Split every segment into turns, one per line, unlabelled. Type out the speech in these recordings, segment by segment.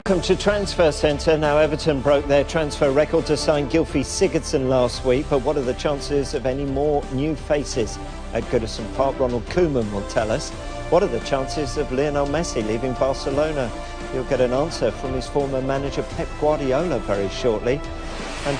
Welcome to Transfer Centre. Now, Everton broke their transfer record to sign Gylfi Sigurdsson last week, but what are the chances of any more new faces at Goodison Park? Ronald Koeman will tell us. What are the chances of Lionel Messi leaving Barcelona? You'll get an answer from his former manager Pep Guardiola very shortly. And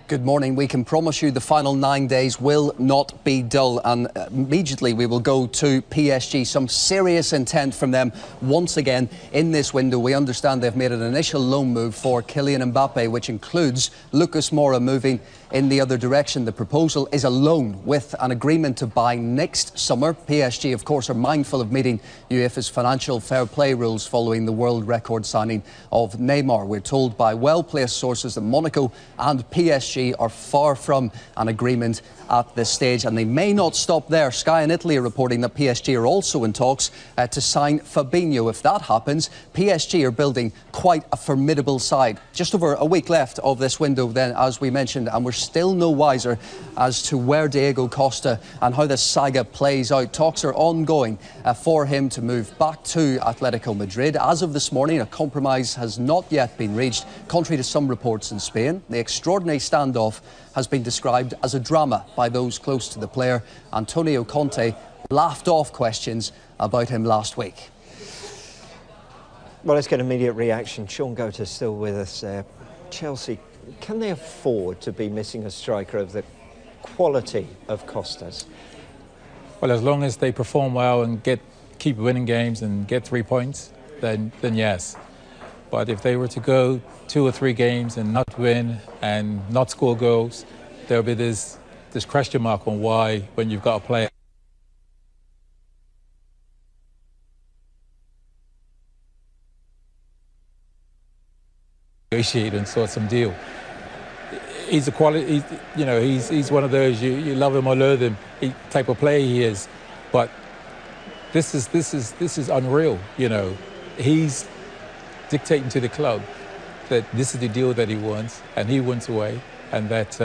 good morning. We can promise you the final 9 days will not be dull, and immediately we will go to PSG. Some serious intent from them once again in this window. We understand they've made an initial loan move for Kylian Mbappe, which includes Lucas Moura moving in the other direction. The proposal is a loan with an agreement to buy next summer. PSG, of course, are mindful of meeting UEFA's financial fair play rules following the world record signing of Neymar. We're told by well-placed sources that Monaco and PSG are far from an agreement at this stage, and they may not stop there. Sky in Italy are reporting that PSG are also in talks to sign Fabinho. If that happens, PSG are building quite a formidable side. Just over a week left of this window then, as we mentioned, and we're still no wiser as to where Diego Costa and how this saga plays out. Talks are ongoing for him to move back to Atletico Madrid. As of this morning, a compromise has not yet been reached, contrary to some reports in Spain. The extraordinary standoff has been described as a drama by those close to the player. Antonio Conte laughed off questions about him last week.
Well, let's get immediate reaction. Sean Goater still with us there. Chelsea, can they afford to be missing a striker of the quality of Costa's?
Well, as long as they perform well and keep winning games and get 3 points, then yes. But if they were to go 2 or 3 games and not win and not score goals, there'll be this question mark on why, when you've got a player negotiate and sort some deal. He's a quality. He's one of those you love him or loathe him type of player he is. But this is unreal. He's dictating to the club that this is the deal that he wants, and he wants away, and that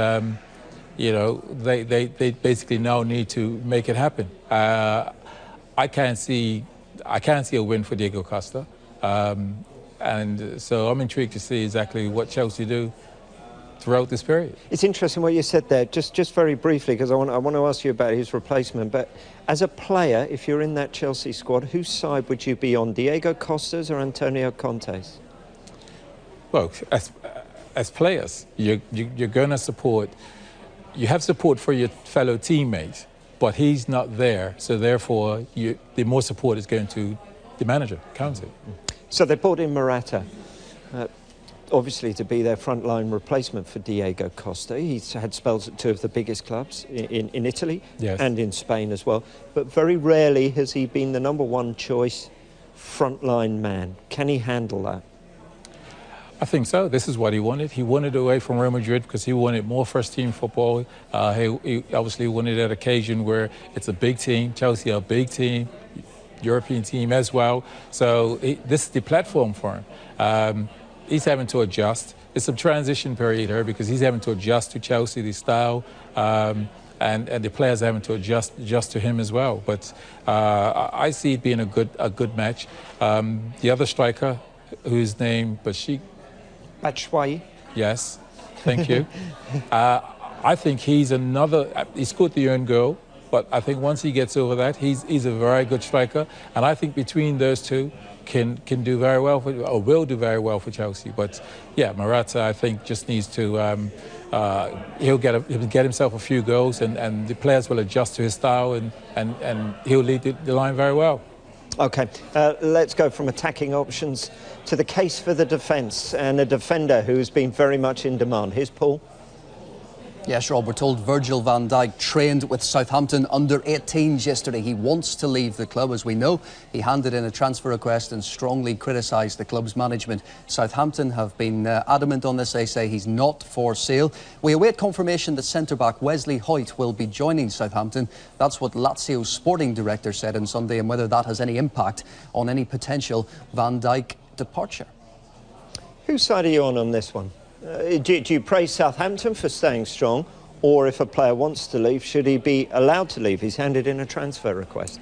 they basically now need to make it happen. I can't see a win for Diego Costa, and so I'm intrigued to see exactly what Chelsea do throughout this period.
It's interesting what you said there, just very briefly, because I want to ask you about his replacement. But as a player, if you're in that Chelsea squad, whose side would you be on, Diego Costa's or Antonio Conte's?
Well, as players, you're going to support. You have support for your fellow teammates, but he's not there, so therefore the more support is going to the manager, Conte.
So they brought in Morata, obviously to be their frontline replacement for Diego Costa. He's had spells at 2 of the biggest clubs in Italy, yes, and in Spain as well. But very rarely has he been the #1 choice frontline man. Can he handle that?
I think so. This is what he wanted. He wanted away from Real Madrid because he wanted more first-team football. He obviously wanted an occasion where it's a big team. Chelsea are a big team, European team as well. So this is the platform for him. He's having to adjust. It's a transition period here because he's having to adjust to Chelsea, the style, and the players are having to adjust to him as well. But I see it being a good match. The other striker, whose name
Batshuayi.
Yes, thank you. I think he's scored the own goal, but I think once he gets over that, he's a very good striker, and I think between those two can do very well or will do very well for Chelsea. But yeah, Morata, I think, just needs to he'll get himself a few goals, and the players will adjust to his style, and he'll lead the line very well.
OK, let's go from attacking options to the case for the defence, and a defender who's been very much in demand. Here's Paul.
Yes, Rob, we're told Virgil van Dijk trained with Southampton under-18s yesterday. He wants to leave the club, as we know. He handed in a transfer request and strongly criticised the club's management. Southampton have been adamant on this. They say he's not for sale. We await confirmation that centre-back Wesley Hoyt will be joining Southampton. That's what Lazio's sporting director said on Sunday, and whether that has any impact on any potential Van Dijk departure.
Whose side are you on this one? Do you praise Southampton for staying strong, or if a player wants to leave, should he be allowed to leave? He's handed in a transfer request.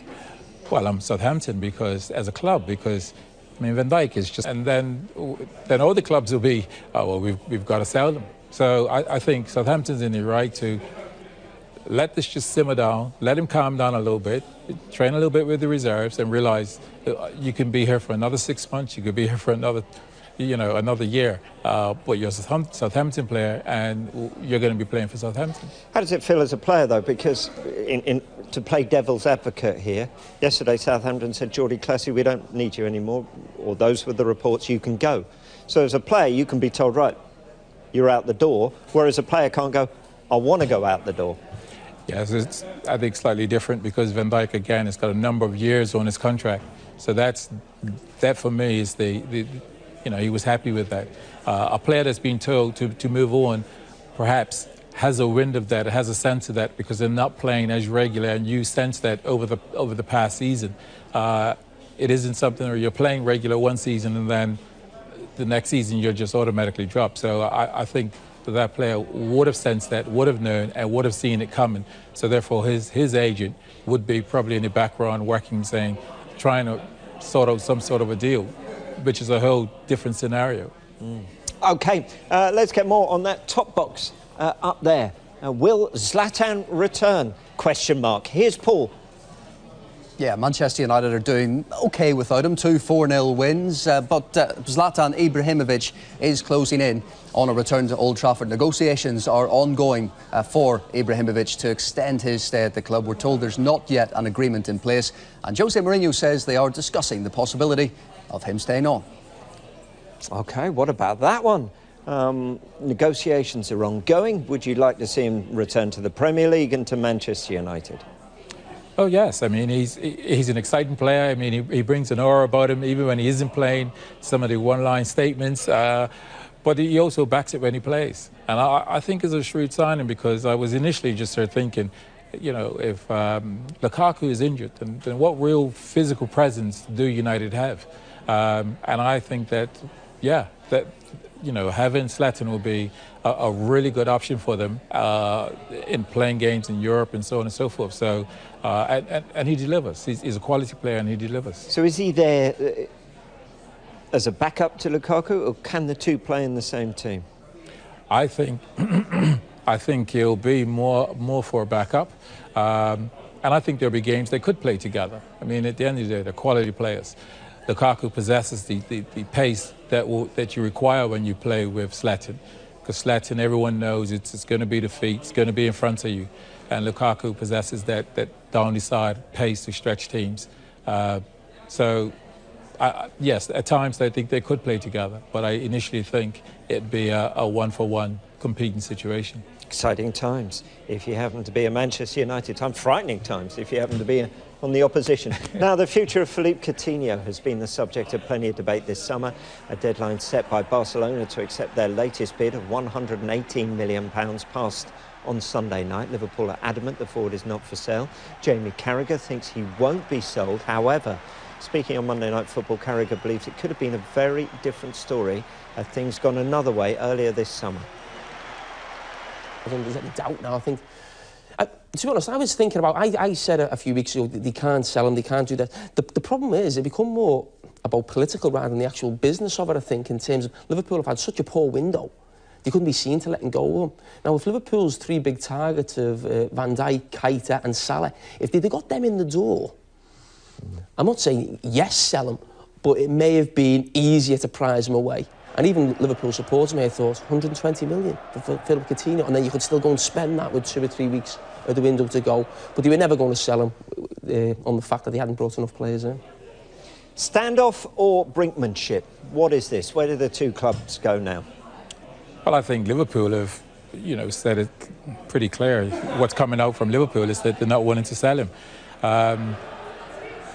Well, I'm Southampton because, as a club, because I mean, Van Dijk is just, and then all the clubs will be, oh, well, we've got to sell them. So I think Southampton's in the right to let this just simmer down, let him calm down a little bit, train a little bit with the reserves, and realize you can be here for another 6 months, you could be here for another year, but you're a Southampton player and you're going to be playing for Southampton.
How does it feel as a player, though? Because to play devil's advocate here, yesterday Southampton said, Geordie Classy, we don't need you anymore, or those were the reports, you can go. So as a player, you can be told, right, you're out the door, whereas a player can't go, I want to go out the door.
Yes, it's, I think, slightly different because Van Dijk, again, has got a number of years on his contract. So that for me is he was happy with that. A player that's been told to move on perhaps has a wind of that, has a sense of that because they're not playing as regular, and you sense that over the past season. It isn't something where you're playing regular one season and then the next season you're just automatically dropped. So I think that player would have sensed that, would have known, and would have seen it coming. So therefore his agent would be probably in the background working, trying to sort out some sort of a deal, which is a whole different scenario.
OK, let's get more on that top box up there. Will Zlatan return? Question mark. Here's Paul.
Yeah, Manchester United are doing OK without him, 2 4-0 wins, but Zlatan Ibrahimovic is closing in on a return to Old Trafford. Negotiations are ongoing for Ibrahimovic to extend his stay at the club. We're told there's not yet an agreement in place, and Jose Mourinho says they are discussing the possibility of him staying on.
OK, what about that one? Negotiations are ongoing. Would you like to see him return to the Premier League and to Manchester United?
Oh yes, I mean he's an exciting player. I mean he brings an aura about him even when he isn't playing. Some of the one-line statements, but he also backs it when he plays. And I think it's a shrewd signing because I was initially just sort of thinking, if Lukaku is injured, then what real physical presence do United have? And I think that having Zlatan will be a really good option for them in playing games in Europe and so on and so forth. So, and he delivers. He's a quality player and he delivers.
So is he there as a backup to Lukaku, or can the two play in the same team?
I think he'll be more for a backup. And I think there'll be games they could play together. I mean, at the end of the day, they're quality players. Lukaku possesses the pace that you require when you play with Zlatan. Because Zlatan, everyone knows it's going to be the feet, it's going to be in front of you. And Lukaku possesses that down the side pace to stretch teams. Yes, at times I think they could play together, but I initially think it'd be a one-for-one competing situation.
Exciting times if you happen to be a Manchester United team, frightening times if you happen to be on the opposition. Now, the future of Philippe Coutinho has been the subject of plenty of debate this summer. A deadline set by Barcelona to accept their latest bid of £118 million passed on Sunday night. Liverpool are adamant the forward is not for sale. Jamie Carragher thinks he won't be sold. However, speaking on Monday Night Football, Carragher believes it could have been a very different story had things gone another way earlier this summer.
I don't think there's any doubt now. I think, to be honest, I was thinking about, I said a few weeks ago, they can't sell him, they can't do that. The problem is, it become more about political rather than the actual business of it, I think, in terms of Liverpool have had such a poor window. They couldn't be seen to letting go of him. Now, if Liverpool's 3 big targets of Van Dijk, Keita and Salah, if they'd got them in the door, I'm not saying, yes, sell him, but it may have been easier to prize him away. And even Liverpool supporters may have thought 120 million for Philippe Coutinho, and then you could still go and spend that with 2 or 3 weeks of the window to go. But they were never going to sell him on the fact that they hadn't brought enough players in.
Standoff or brinkmanship? What is this? Where do the two clubs go now?
Well, I think Liverpool have, said it pretty clear. What's coming out from Liverpool is that they're not willing to sell him.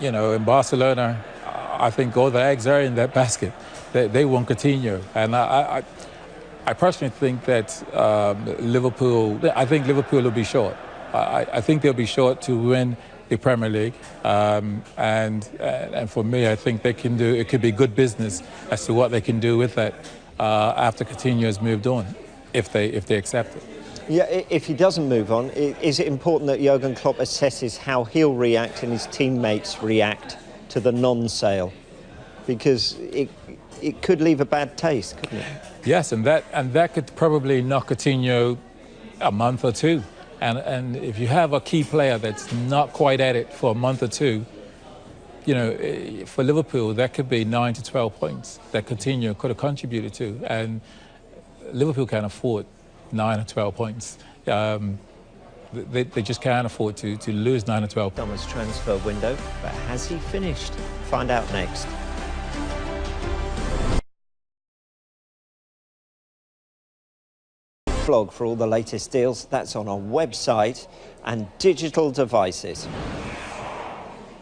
In Barcelona, I think all the eggs are in that basket. They want Coutinho, and I personally think that Liverpool will be short. I think they'll be short to win the Premier League, and for me, I think they can do. It could be good business as to what they can do with that after Coutinho has moved on, if they accept it.
Yeah, if he doesn't move on, is it important that Jurgen Klopp assesses how he'll react and his teammates react to the non-sale? because it could leave a bad taste, couldn't it?
Yes, and that could probably knock Coutinho a month or two. And if you have a key player that's not quite at it for a month or two, you know, for Liverpool, that could be 9 to 12 points that Coutinho could have contributed to. And Liverpool can't afford 9 or 12 points. They just can't afford to lose 9 or 12 points.
Summer's transfer window, but has he finished? Find out next. Blog for all the latest deals. That's on our website and digital devices.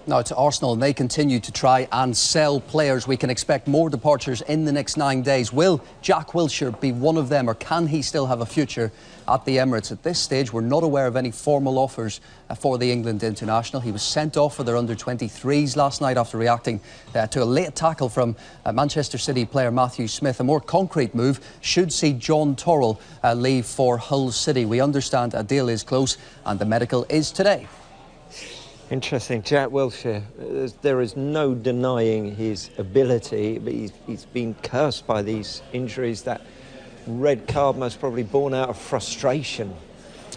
Now to Arsenal, and they continue to try and sell players. We can expect more departures in the next 9 days. Will Jack Wilshere be one of them, or can he still have a future at the Emirates? At this stage, we're not aware of any formal offers for the England international. He was sent off for their under-23s last night after reacting to a late tackle from Manchester City player Matthew Smith. A more concrete move should see John Torrell leave for Hull City. We understand a deal is close and the medical is today.
Interesting. Jack Wilshere, there is no denying his ability, but he's been cursed by these injuries. That red card most probably born out of frustration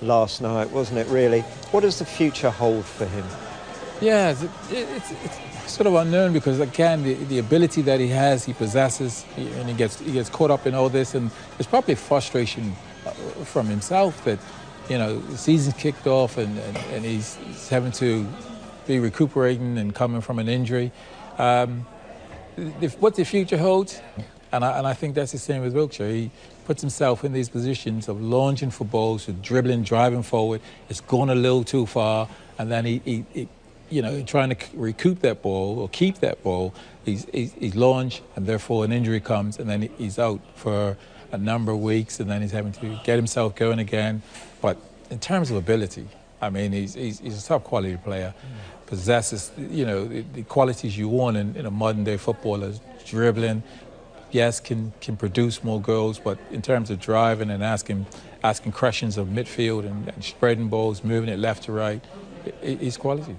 last night, wasn't it, really? What does the future hold for him?
Yeah, it's sort of unknown because, again, the ability that he has, he possesses, and he gets caught up in all this, and there's probably frustration from himself that, you know, the season's kicked off and he's having to be recuperating and coming from an injury. What the future holds, and I think that's the same with Wilshere. He puts himself in these positions of launching for balls, of dribbling, driving forward. It's gone a little too far, and then he you know, trying to recoup that ball or keep that ball, he's launched, and therefore an injury comes, and then he's out for a number of weeks, and then he's having to get himself going again. But in terms of ability, I mean, he's a top quality player, possesses, you know, the qualities you want in a modern day footballer. Dribbling, yes, can produce more goals, but in terms of driving and asking questions of midfield and spreading balls, moving it left to right, he's quality.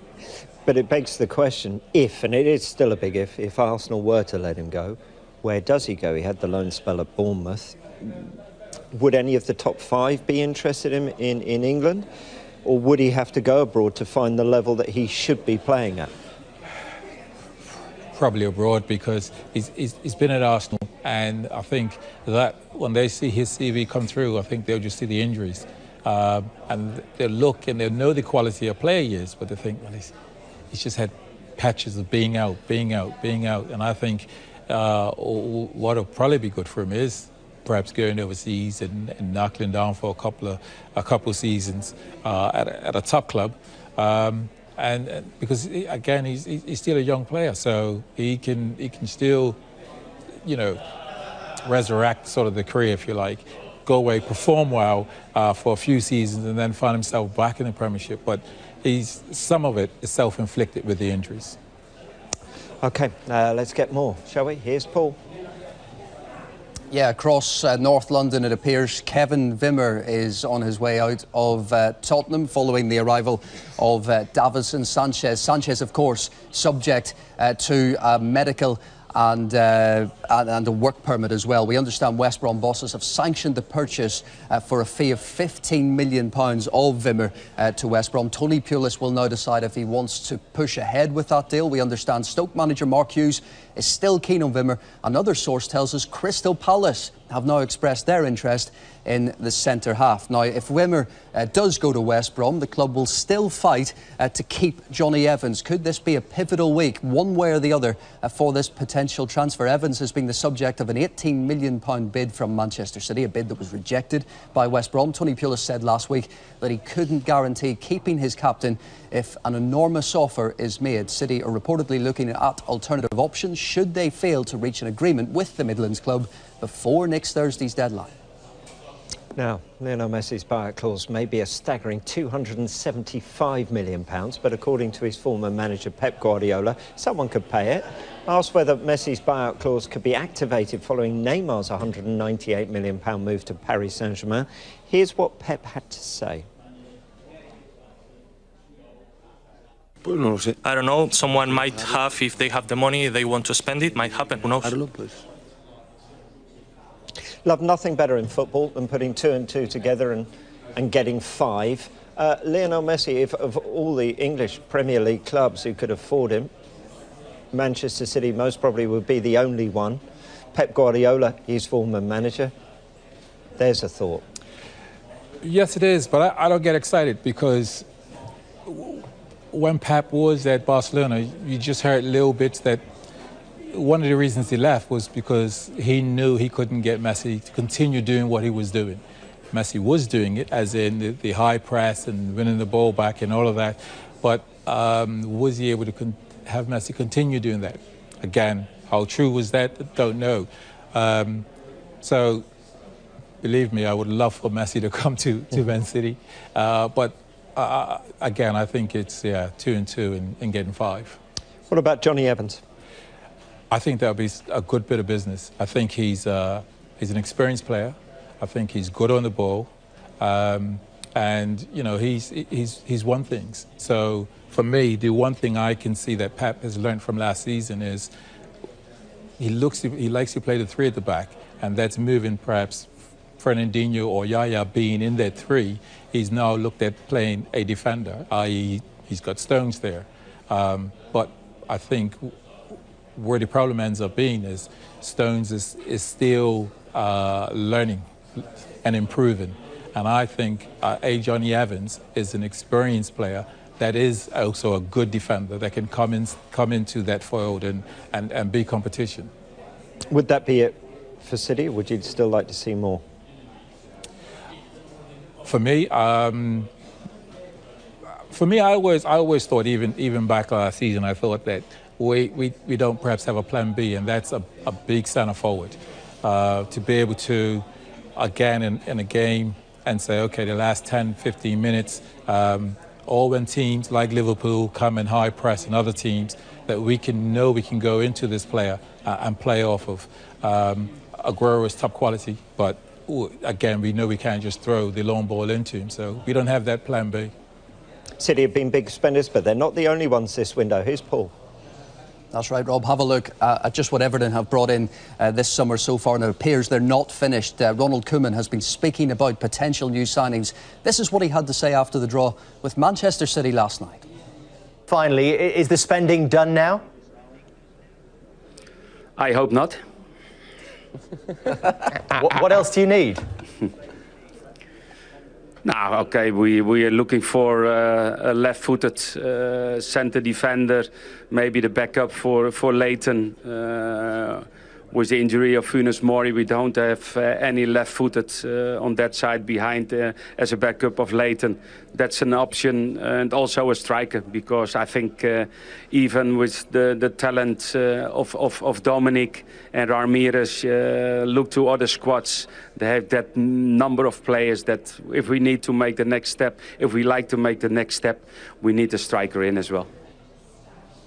But it begs the question, if, and it is still a big if Arsenal were to let him go, where does he go? He had the loan spell at Bournemouth. Would any of the top 5 be interested in England? Or would he have to go abroad to find the level that he should be playing at?
Probably abroad, because he's been at Arsenal, and I think that when they see his CV come through, I think they'll just see the injuries. And they'll look and they'll know the quality of player he is, but they think, well, he's just had patches of being out. And I think what will probably be good for him is perhaps going overseas and knuckling down for a couple of seasons at a top club, and because again he's still a young player, so he can still, you know, resurrect sort of the career, if you like, go away, perform well for a few seasons, and then find himself back in the Premiership. But some of it is self-inflicted with the injuries.
OK, let's get more, shall we? Here's Paul.
Yeah, across North London, it appears Kevin Wimmer is on his way out of Tottenham following the arrival of Davinson Sanchez. Sanchez, of course, subject to a medical and a work permit as well. We understand West Brom bosses have sanctioned the purchase for a fee of £15 million of Wimmer to West Brom. Tony Pulis will now decide if he wants to push ahead with that deal. We understand Stoke manager Mark Hughes is still keen on Wimmer. Another source tells us Crystal Palace have now expressed their interest in the centre half. Now, if Wimmer does go to West Brom, the club will still fight to keep Johnny Evans. Could this be a pivotal week, one way or the other, for this potential transfer? Evans has been the subject of an £18 million bid from Manchester City, a bid that was rejected by West Brom. Tony Pulis said last week that he couldn't guarantee keeping his captain if an enormous offer is made. City are reportedly looking at alternative options should they fail to reach an agreement with the Midlands club before next Thursday's deadline.
Now, Lionel Messi's buyout clause may be a staggering £275 million, but according to his former manager Pep Guardiola, someone could pay it. Asked whether Messi's buyout clause could be activated following Neymar's £198 million move to Paris Saint-Germain, here's what Pep had to say.
I don't know. Someone might have, if they have the money, they want to spend it, might happen. Who knows?
Love nothing better in football than putting 2 and 2 together and getting 5. Lionel Messi, if of all the English Premier League clubs who could afford him, Manchester City most probably would be the only one. Pep Guardiola, his former manager. There's a thought.
Yes, it is, but I don't get excited because when Pep was at Barcelona, you just heard little bits that one of the reasons he left was because he knew he couldn't get Messi to continue doing what he was doing. Messi was doing it, as in the high press and winning the ball back and all of that, but was he able to have Messi continue doing that? Again, how true was that? Don't know. So, believe me, I would love for Messi to come to Man City, but again, I think it's 2 and 2 and getting 5.
What about Johnny Evans?
I think that'll be a good bit of business. I think he's an experienced player. I think he's good on the ball, and you know he's won things. So for me, the one thing I can see that Pep has learned from last season is he likes to play the 3 at the back, and that's moving perhaps Fernandinho or Yaya being in that 3. He's now looked at playing a defender, i.e. he's got Stones there. But I think where the problem ends up being is Stones is still learning and improving. And I think Johnny Evans is an experienced player that is also a good defender that can come into that fold and be competition.
Would that be it for City, or would you still like to see more?
For me, I always thought, even back last season, I thought that we don't perhaps have a plan B, and that's a big centre forward. To be able to, again, in a game, and say, okay, the last 10, 15 minutes, all when teams like Liverpool come in high press and other teams, that we can go into this player and play off of. Aguero is top quality, but again, we know we can't just throw the long ball into him, so we don't have that plan B.
City have been big spenders, but they're not the only ones this window. Here's Paul.
That's right, Rob. Have a look at just what Everton have brought in this summer so far, and it appears they're not finished. Ronald Koeman has been speaking about potential new signings. This is what he had to say after the draw with Manchester City last night.
Finally, is the spending done now?
I hope not.
What else do you need?
Now, okay, we are looking for a left-footed centre defender, maybe the backup for Leighton. With the injury of Funes Mori, we don't have any left-footed on that side behind as a backup of Leighton. That's an option, and also a striker, because I think even with the talent of Dominic and Ramirez, look to other squads, they have that number of players that if we need to make the next step, if we like to make the next step, we need a striker in as well.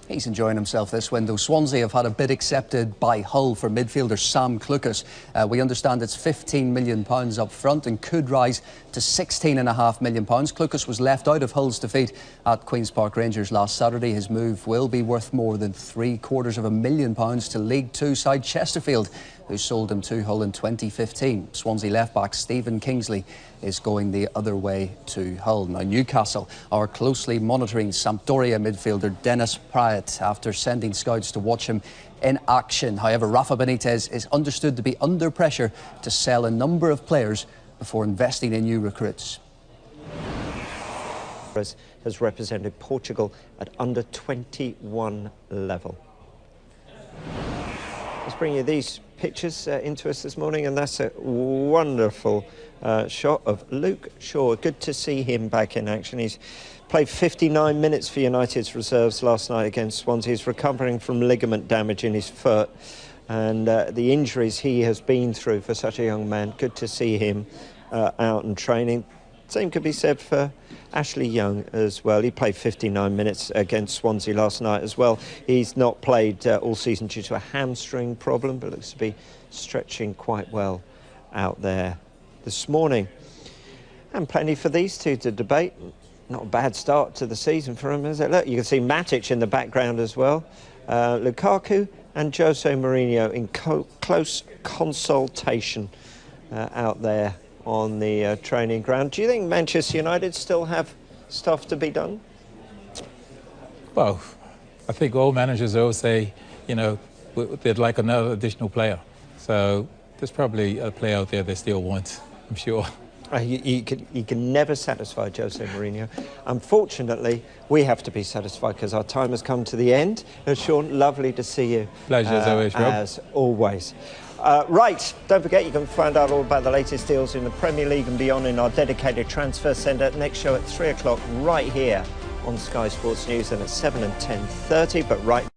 He's enjoying himself this window. Swansea have had a bid accepted by Hull for midfielder Sam Clucas. We understand it's £15 million up front and could rise to £16.5 million. Clucas was left out of Hull's defeat at Queen's Park Rangers last Saturday. His move will be worth more than £750,000 to League Two side Chesterfield, who sold him to Hull in 2015. Swansea left-back Stephen Kingsley is going the other way to Hull. Now, Newcastle are closely monitoring Sampdoria midfielder Dennis Praet after sending scouts to watch him in action. However, Rafa Benitez is understood to be under pressure to sell a number of players before investing in new recruits.
Has represented Portugal at under 21 level. Let's bring you these pictures into us this morning, and that's a wonderful shot of Luke Shaw. Good to see him back in action. He's played 59 minutes for United's reserves last night against Swansea. He's recovering from ligament damage in his foot, and the injuries he has been through for such a young man. Good to see him out and training. Same could be said for Ashley Young as well. He played 59 minutes against Swansea last night as well. He's not played all season due to a hamstring problem, but looks to be stretching quite well out there this morning. And plenty for these two to debate. Not a bad start to the season for him, is it? Look, you can see Matic in the background as well. Lukaku and Jose Mourinho in close consultation out there on the training ground. Do you think Manchester United still have stuff to be done?
Well, I think all managers always say, you know, they'd like another additional player. So there's probably a player out there they still want, I'm sure.
You can never satisfy Jose Mourinho. Unfortunately, we have to be satisfied because our time has come to the end. Sean, lovely to see you.
Pleasure as always, Rob.
As always. Right, don't forget you can find out all about the latest deals in the Premier League and beyond in our dedicated transfer centre. Next show at 3 o'clock right here on Sky Sports News and at 7 and 10:30. But right